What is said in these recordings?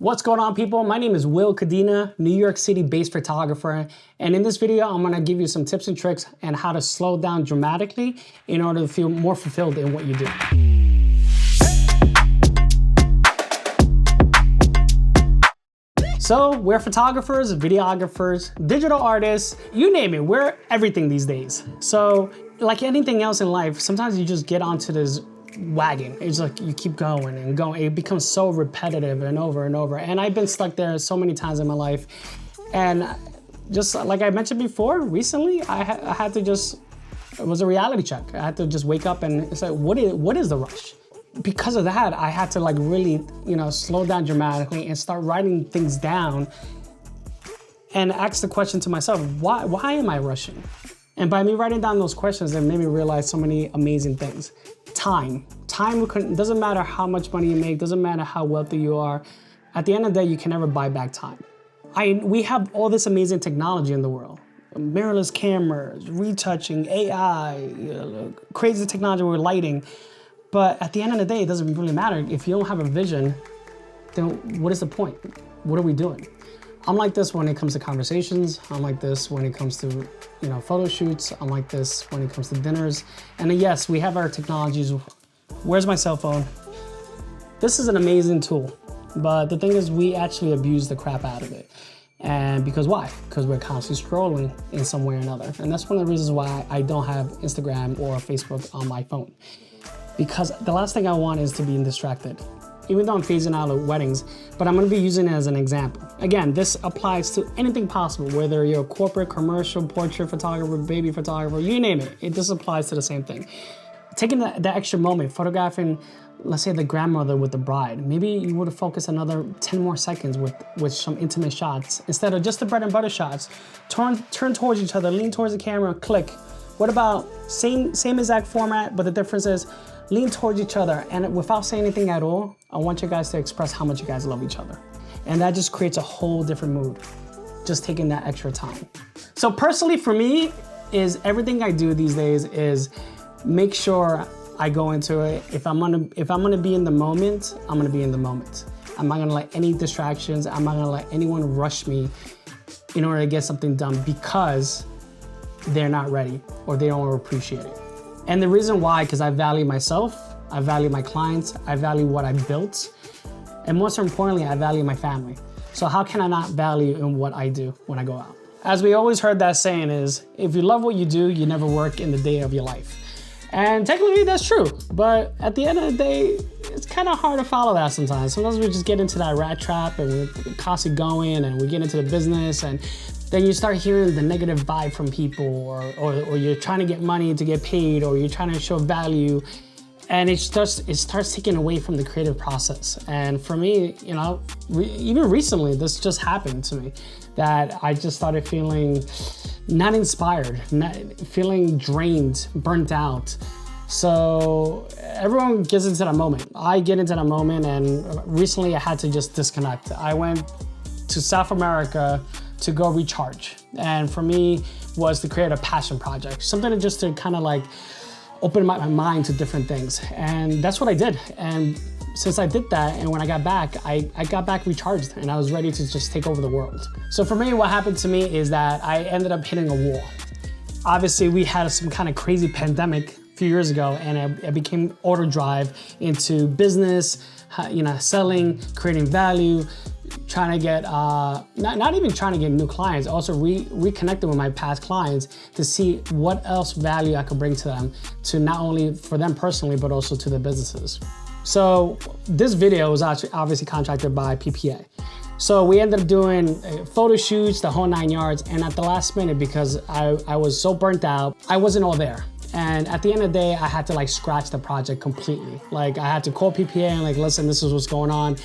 What's going on, people? My name is Will Cadena, New York City-based photographer. And in this video, I'm gonna give you some tips and tricks on how to slow down dramatically in order to feel more fulfilled in what you do. So we're photographers, videographers, digital artists, you name it, we're everything these days. So like anything else in life, sometimes you just get onto this wagon. It's like you keep going and going. It becomes so repetitive and over and over. And I've been stuck there so many times in my life. And just like I mentioned before, recently I had to just, it was a reality check. I had to just wake up and say, what is the rush? Because of that, I had to like really, slow down dramatically and start writing things down and ask the question to myself, why am I rushing? And by me writing down those questions, it made me realize so many amazing things. Time doesn't matter how much money you make, doesn't matter how wealthy you are. At the end of the day, you can never buy back time. We have all this amazing technology in the world. Mirrorless cameras, retouching, AI, crazy technology with lighting. But at the end of the day, it doesn't really matter. If you don't have a vision, then what is the point? What are we doing? I'm like this when it comes to conversations. I'm like this when it comes to, photo shoots. I'm like this when it comes to dinners. And yes, we have our technologies. Where's my cell phone? This is an amazing tool, but the thing is we actually abuse the crap out of it. And because why? Because we're constantly scrolling in some way or another. And that's one of the reasons why I don't have Instagram or Facebook on my phone. Because the last thing I want is to be distracted. Even though I'm phasing out of weddings, but I'm gonna be using it as an example. Again, this applies to anything possible, whether you're a corporate, commercial, portrait photographer, baby photographer, you name it. It just applies to the same thing. Taking the extra moment, photographing, let's say the grandmother with the bride, maybe you would have focused another 10 more seconds with some intimate shots. Instead of just the bread and butter shots, turn towards each other, lean towards the camera, click. What about same exact format, but the difference is lean towards each other, and without saying anything at all, I want you guys to express how much you guys love each other. And that just creates a whole different mood, just taking that extra time. So personally for me, is everything I do these days is make sure I go into it. If I'm gonna be in the moment, I'm gonna be in the moment. I'm not gonna let any distractions, I'm not gonna let anyone rush me in order to get something done because they're not ready or they don't appreciate it. And the reason why, because I value myself, I value my clients, I value what I built, and most importantly, I value my family. So how can I not value in what I do when I go out? As we always heard that saying is, if you love what you do, you never work in the day of your life. And technically that's true, but at the end of the day, it's kind of hard to follow that sometimes. Sometimes we just get into that rat trap and we're constantly going and we get into the business and then you start hearing the negative vibe from people or you're trying to get money to get paid or you're trying to show value and it starts taking away from the creative process. And for me, even recently, this just happened to me that I just started feeling not inspired, feeling drained, burnt out. So everyone gets into that moment. I get into that moment and recently I had to just disconnect. I went to South America to go recharge. And for me was to create a passion project, something to kind of like open my mind to different things. And that's what I did. And since I did that, and when I got back, I got back recharged and I was ready to just take over the world. So for me, what happened to me is that I ended up hitting a wall. Obviously, we had some kind of crazy pandemic a few years ago and I became overdrive into business, selling, creating value, trying to get, not even trying to get new clients, also reconnecting with my past clients to see what else value I could bring to them, to not only for them personally, but also to the businesses. So this video was actually obviously contracted by PPA. So we ended up doing photo shoots, the whole 9 yards, and at the last minute, because I was so burnt out, I wasn't all there. And at the end of the day, I had to like scratch the project completely. Like I had to call PPA and like, listen, this is what's going on.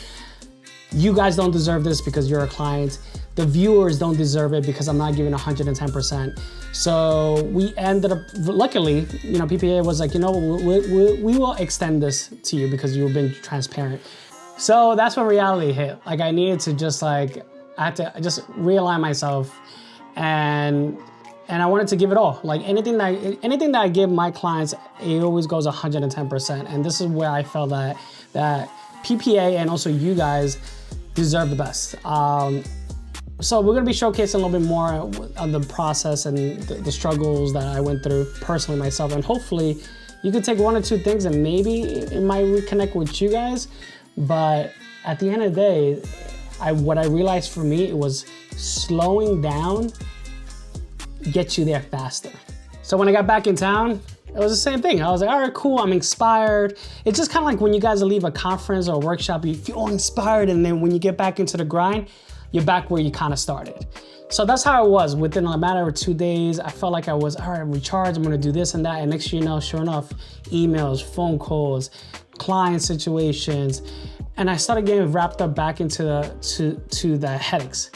You guys don't deserve this because you're a client. The viewers don't deserve it because I'm not giving 110%. So we ended up, luckily, PPA was like, we will extend this to you because you've been transparent. So that's when reality hit. Like I needed to just I had to just realign myself and I wanted to give it all. Like anything that I give my clients, it always goes 110%. And this is where I felt that PPA and also you guys deserve the best. So we're gonna be showcasing a little bit more of the process and the struggles that I went through personally myself, and hopefully you could take one or two things and maybe it might reconnect with you guys. But at the end of the day, what I realized for me, it was slowing down gets you there faster. So when I got back in town, it was the same thing. I was like, all right, cool, I'm inspired. It's just kind of like when you guys leave a conference or a workshop, you feel inspired, and then when you get back into the grind, you're back where you kind of started. So that's how it was. Within a matter of 2 days, I felt like I was, all right, I'm recharged, I'm gonna do this and that. And next thing you know, sure enough, emails, phone calls, client situations. And I started getting wrapped up back into the headaches.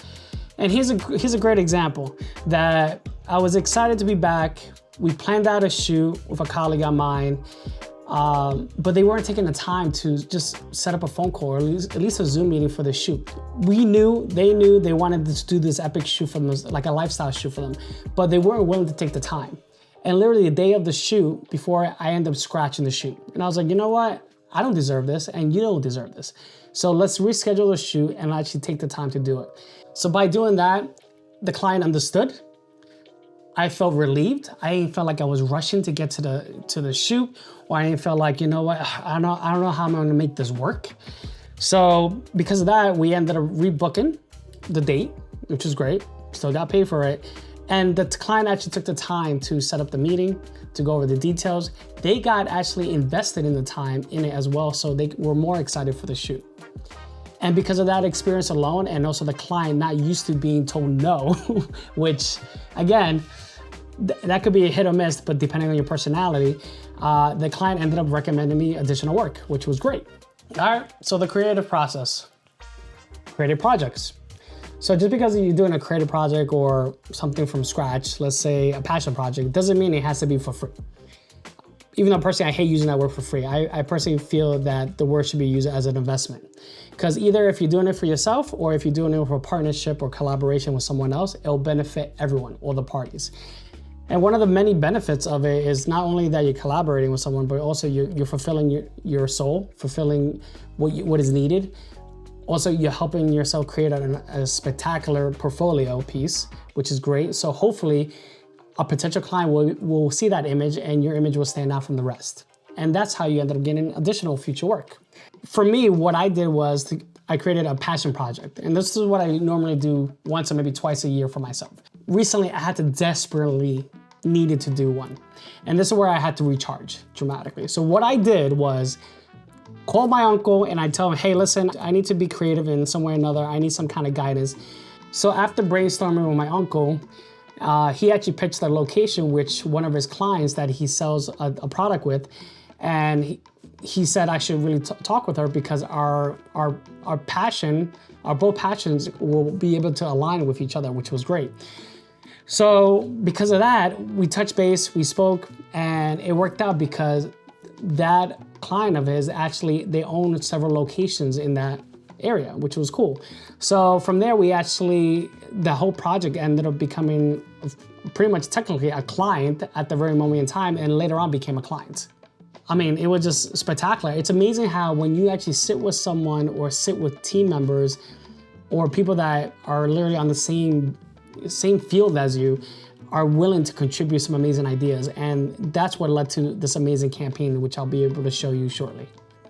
And here's a great example that I was excited to be back. We planned out a shoot with a colleague of mine, but they weren't taking the time to just set up a phone call or at least a Zoom meeting for the shoot. They knew they wanted to do this epic shoot for them, like a lifestyle shoot for them, but they weren't willing to take the time. And literally the day of the shoot, before I ended up scratching the shoot. And I was like, you know what? I don't deserve this and you don't deserve this. So let's reschedule the shoot and actually take the time to do it. So by doing that, the client understood. I felt relieved. I didn't feel like I was rushing to get to the shoot, or I didn't feel like, you know what, I don't know how I'm gonna make this work. So because of that, we ended up rebooking the date, which was great. Still got paid for it. And the client actually took the time to set up the meeting, to go over the details. They got actually invested in the time in it as well, so they were more excited for the shoot. And because of that experience alone, and also the client not used to being told no, which again, that could be a hit or miss, but depending on your personality, the client ended up recommending me additional work, which was great. All right, so the creative process, creative projects. So just because you're doing a creative project or something from scratch, let's say a passion project, doesn't mean it has to be for free. Even though personally I hate using that word for free, I personally feel that the word should be used as an investment. Because either if you're doing it for yourself or if you're doing it for a partnership or collaboration with someone else, it'll benefit everyone, all the parties. And one of the many benefits of it is not only that you're collaborating with someone, but also you're fulfilling your soul, fulfilling what is needed. Also, you're helping yourself create a spectacular portfolio piece, which is great. So hopefully a potential client will see that image and your image will stand out from the rest. And that's how you end up getting additional future work. For me, what I did was I created a passion project. And this is what I normally do once or maybe twice a year for myself. Recently, I had to desperately needed to do one. And this is where I had to recharge dramatically. So what I did was call my uncle and I tell him, hey, listen, I need to be creative in some way or another. I need some kind of guidance. So after brainstorming with my uncle, he actually pitched a location which one of his clients that he sells a product with, and he said I should really talk with her because our passion, our both passions will be able to align with each other, which was great. So because of that, we touched base, we spoke, and it worked out because that client of his actually, they own several locations in that area, which was cool. So from there, the whole project ended up becoming pretty much technically a client at the very moment in time, and later on became a client. I mean, it was just spectacular. It's amazing how when you actually sit with someone or sit with team members or people that are literally on the same field as you, are willing to contribute some amazing ideas. And that's what led to this amazing campaign, which I'll be able to show you shortly.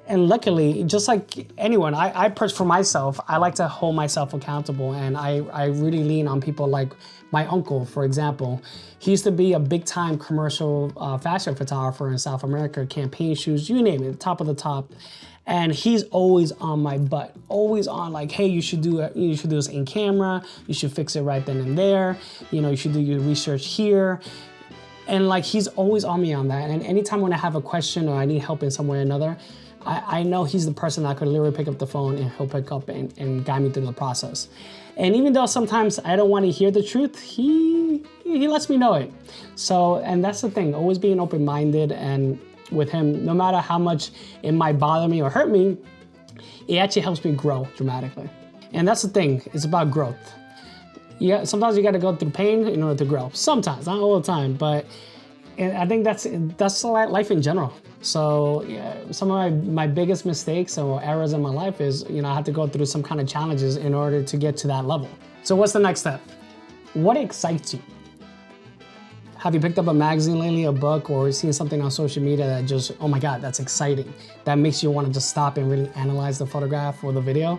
And luckily, just like anyone, for myself, I like to hold myself accountable, and I really lean on people like my uncle, for example. He used to be a big time commercial fashion photographer in South America, campaign shoots, you name it, top of the top. And he's always on my butt, always on like, hey, you should do this in camera, you should fix it right then and there, you should do your research here. And like, he's always on me on that. And anytime when I have a question or I need help in some way or another, I know he's the person that could literally pick up the phone and he'll pick up and guide me through the process. And even though sometimes I don't want to hear the truth, he lets me know it. So, and that's the thing, always being open-minded, and with him, no matter how much it might bother me or hurt me, it actually helps me grow dramatically. And that's the thing, it's about growth. Sometimes you gotta go through pain in order to grow. Sometimes, not all the time, but I think that's life in general. So yeah, some of my biggest mistakes or errors in my life is, I had to go through some kind of challenges in order to get to that level. So what's the next step? What excites you? Have you picked up a magazine lately, a book, or seen something on social media that just, oh my God, that's exciting. That makes you want to just stop and really analyze the photograph or the video?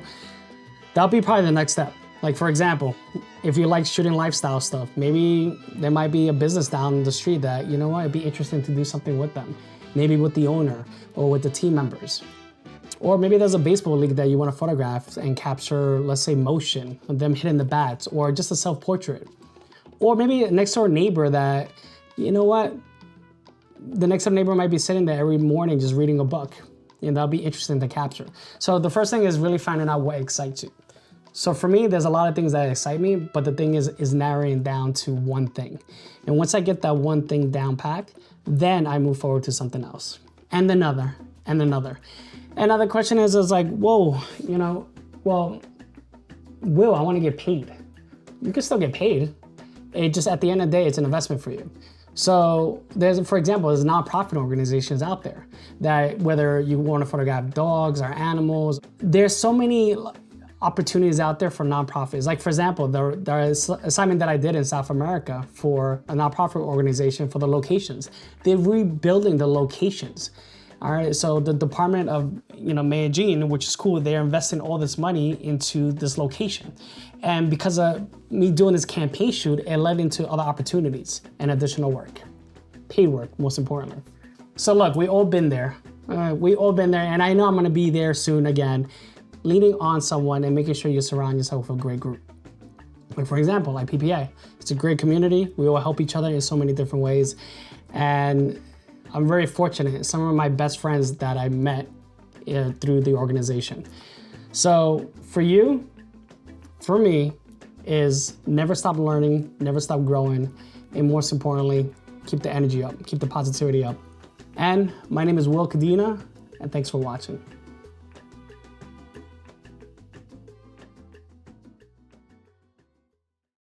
That'll be probably the next step. Like for example, if you like shooting lifestyle stuff, maybe there might be a business down the street that, it'd be interesting to do something with them. Maybe with the owner or with the team members. Or maybe there's a baseball league that you want to photograph and capture, let's say, motion of them hitting the bats, or just a self-portrait. Or maybe a next door neighbor that, the next door neighbor might be sitting there every morning just reading a book, and that'll be interesting to capture. So the first thing is really finding out what excites you. So for me, there's a lot of things that excite me, but the thing is narrowing down to one thing. And once I get that one thing down packed, then I move forward to something else. And another, and another. Another question is like, whoa, well, Will, I want to get paid. You can still get paid. It just, at the end of the day, it's an investment for you. So for example, there's nonprofit organizations out there that, whether you want to photograph dogs or animals, there's so many opportunities out there for nonprofits. Like for example, the assignment that I did in South America for a nonprofit organization for the locations. They're rebuilding the locations. All right, so the Department of Medellin, which is cool, they're investing all this money into this location. And because of me doing this campaign shoot, it led into other opportunities and additional work. Paid work, most importantly. So look, we all been there. And I know I'm gonna be there soon again, leaning on someone and making sure you surround yourself with a great group. Like for example, like PPA. It's a great community. We all help each other in so many different ways. And I'm very fortunate. Some of my best friends that I met through the organization. So for you, for me, is never stop learning, never stop growing, and most importantly, keep the energy up, keep the positivity up. And my name is Will Cadena, and thanks for watching.